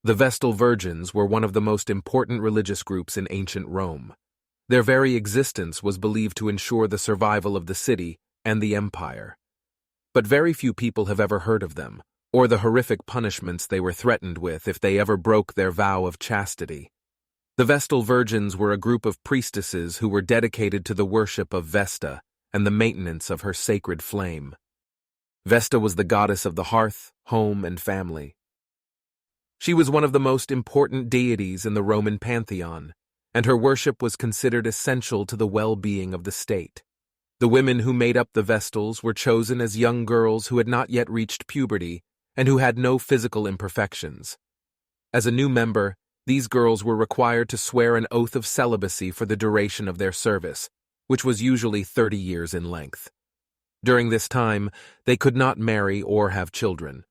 The Vestal Virgins were one of the most important religious groups in ancient Rome. Their very existence was believed to ensure the survival of the city and the empire. But very few people have ever heard of them, or the horrific punishments they were threatened with if they ever broke their vow of chastity. The Vestal Virgins were a group of priestesses who were dedicated to the worship of Vesta and the maintenance of her sacred flame. Vesta was the goddess of the hearth, home, and family. She was one of the most important deities in the Roman pantheon, and her worship was considered essential to the well-being of the state. The women who made up the Vestals were chosen as young girls who had not yet reached puberty and who had no physical imperfections. As a new member, these girls were required to swear an oath of celibacy for the duration of their service, which was usually 30 years in length. During this time, they could not marry or have children.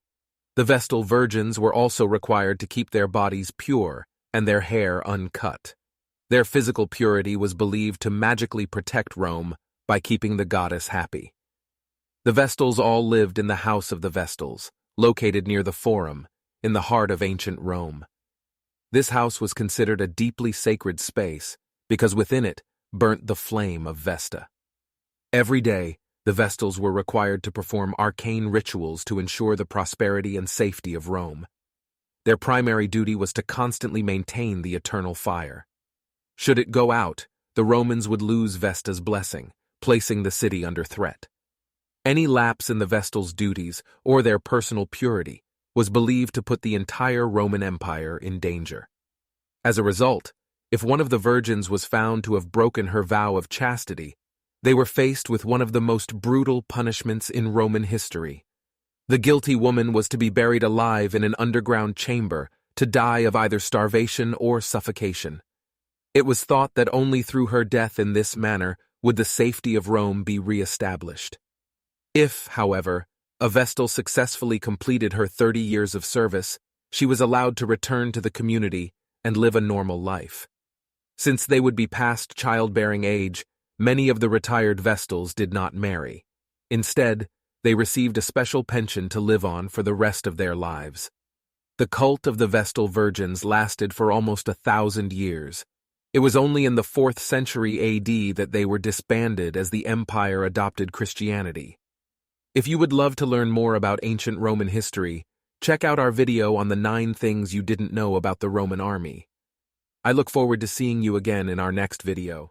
The Vestal Virgins were also required to keep their bodies pure and their hair uncut. Their physical purity was believed to magically protect Rome by keeping the goddess happy. The Vestals all lived in the House of the Vestals, located near the Forum, in the heart of ancient Rome. This house was considered a deeply sacred space because within it burnt the flame of Vesta. Every day, the Vestals were required to perform arcane rituals to ensure the prosperity and safety of Rome. Their primary duty was to constantly maintain the eternal fire. Should it go out, the Romans would lose Vesta's blessing, placing the city under threat. Any lapse in the Vestals' duties or their personal purity was believed to put the entire Roman Empire in danger. As a result, if one of the virgins was found to have broken her vow of chastity, they were faced with one of the most brutal punishments in Roman history. The guilty woman was to be buried alive in an underground chamber to die of either starvation or suffocation. It was thought that only through her death in this manner would the safety of Rome be re-established. If, however, a Vestal successfully completed her 30 years of service, she was allowed to return to the community and live a normal life. Since they would be past childbearing age, many of the retired Vestals did not marry. Instead, they received a special pension to live on for the rest of their lives. The cult of the Vestal Virgins lasted for almost 1,000 years. It was only in the 4th century AD that they were disbanded as the empire adopted Christianity. If you would love to learn more about ancient Roman history, check out our video on the 9 things you didn't know about the Roman army. I look forward to seeing you again in our next video.